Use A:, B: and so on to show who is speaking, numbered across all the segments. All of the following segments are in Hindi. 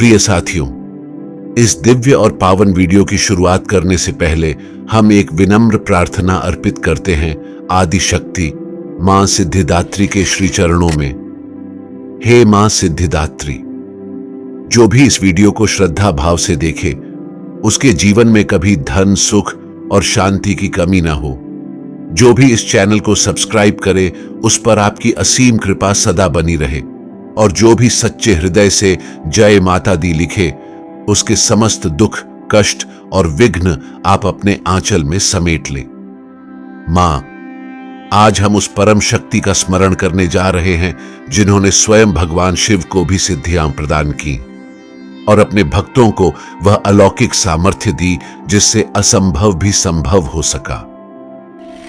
A: प्रिय साथियों, इस दिव्य और पावन वीडियो की शुरुआत करने से पहले हम एक विनम्र प्रार्थना अर्पित करते हैं आदि शक्ति मां सिद्धिदात्री के श्री चरणों में। हे मां सिद्धिदात्री, जो भी इस वीडियो को श्रद्धा भाव से देखे उसके जीवन में कभी धन, सुख और शांति की कमी ना हो। जो भी इस चैनल को सब्सक्राइब करे उस पर आपकी असीम कृपा सदा बनी रहे, और जो भी सच्चे हृदय से जय माता दी लिखे उसके समस्त दुख, कष्ट और विघ्न आप अपने आंचल में समेट लें। मां, आज हम उस परम शक्ति का स्मरण करने जा रहे हैं जिन्होंने स्वयं भगवान शिव को भी सिद्धियां प्रदान की और अपने भक्तों को वह अलौकिक सामर्थ्य दी जिससे असंभव भी संभव हो सका।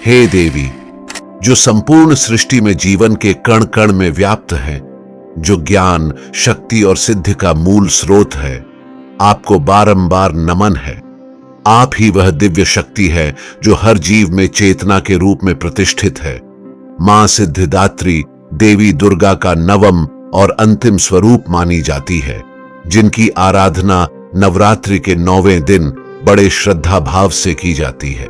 A: हे देवी, जो संपूर्ण सृष्टि में जीवन के कण कण में व्याप्त है, जो ज्ञान, शक्ति और सिद्धि का मूल स्रोत है, आपको बारंबार नमन है। आप ही वह दिव्य शक्ति है जो हर जीव में चेतना के रूप में प्रतिष्ठित है। मां सिद्धिदात्री देवी दुर्गा का नवम और अंतिम स्वरूप मानी जाती है, जिनकी आराधना नवरात्रि के 9वें दिन बड़े श्रद्धा भाव से की जाती है।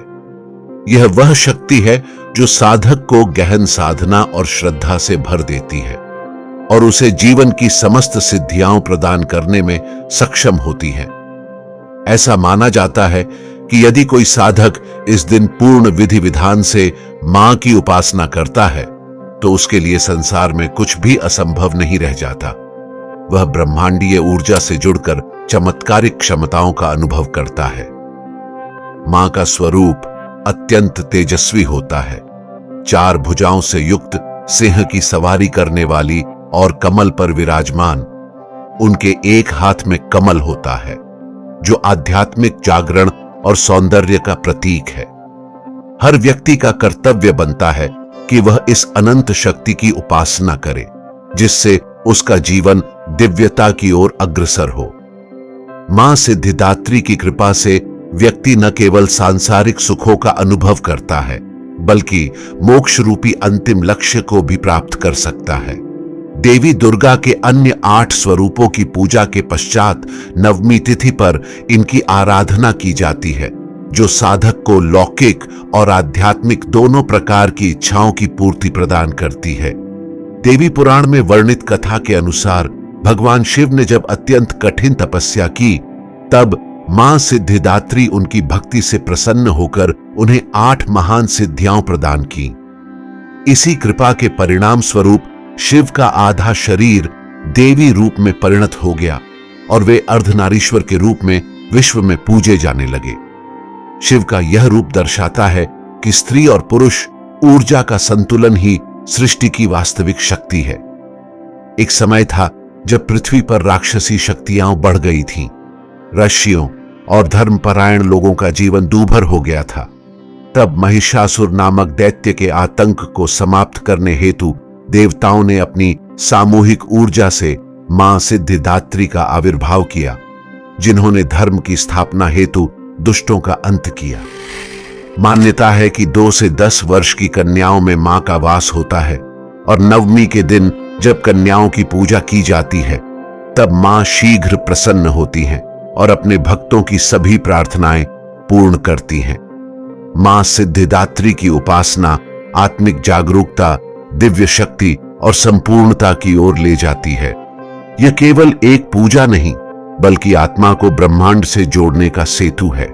A: यह वह शक्ति है जो साधक को गहन साधना और श्रद्धा से भर देती है और उसे जीवन की समस्त सिद्धियां प्रदान करने में सक्षम होती है। ऐसा माना जाता है कि यदि कोई साधक इस दिन पूर्ण विधि विधान से मां की उपासना करता है तो उसके लिए संसार में कुछ भी असंभव नहीं रह जाता। वह ब्रह्मांडीय ऊर्जा से जुड़कर चमत्कारिक क्षमताओं का अनुभव करता है। मां का स्वरूप अत्यंत तेजस्वी होता है। 4 भुजाओं से युक्त सिंह की सवारी करने वाली और कमल पर विराजमान, उनके एक हाथ में कमल होता है जो आध्यात्मिक जागरण और सौंदर्य का प्रतीक है। हर व्यक्ति का कर्तव्य बनता है कि वह इस अनंत शक्ति की उपासना करे, जिससे उसका जीवन दिव्यता की ओर अग्रसर हो। मां सिद्धिदात्री की कृपा से व्यक्ति न केवल सांसारिक सुखों का अनुभव करता है, बल्कि मोक्ष रूपी अंतिम लक्ष्य को भी प्राप्त कर सकता है। देवी दुर्गा के अन्य 8 स्वरूपों की पूजा के पश्चात नवमी तिथि पर इनकी आराधना की जाती है, जो साधक को लौकिक और आध्यात्मिक दोनों प्रकार की इच्छाओं की पूर्ति प्रदान करती है। देवी पुराण में वर्णित कथा के अनुसार भगवान शिव ने जब अत्यंत कठिन तपस्या की, तब मां सिद्धिदात्री उनकी भक्ति से प्रसन्न होकर उन्हें 8 महान सिद्धियां प्रदान की। इसी कृपा के परिणाम स्वरूप शिव का आधा शरीर देवी रूप में परिणत हो गया और वे अर्धनारीश्वर के रूप में विश्व में पूजे जाने लगे। शिव का यह रूप दर्शाता है कि स्त्री और पुरुष ऊर्जा का संतुलन ही सृष्टि की वास्तविक शक्ति है। एक समय था जब पृथ्वी पर राक्षसी शक्तियां बढ़ गई थीं। ऋषियों और धर्मपरायण लोगों का जीवन दूभर हो गया था। तब महिषासुर नामक दैत्य के आतंक को समाप्त करने हेतु देवताओं ने अपनी सामूहिक ऊर्जा से मां सिद्धिदात्री का आविर्भाव किया, जिन्होंने धर्म की स्थापना हेतु दुष्टों का अंत किया। मान्यता है कि 2 से 10 वर्ष की कन्याओं में मां का वास होता है और नवमी के दिन जब कन्याओं की पूजा की जाती है, तब मां शीघ्र प्रसन्न होती हैं और अपने भक्तों की सभी प्रार्थनाएं पूर्ण करती हैं। मां सिद्धिदात्री की उपासना आत्मिक जागरूकता, दिव्य शक्ति और संपूर्णता की ओर ले जाती है। यह केवल एक पूजा नहीं, बल्कि आत्मा को ब्रह्मांड से जोड़ने का सेतु है।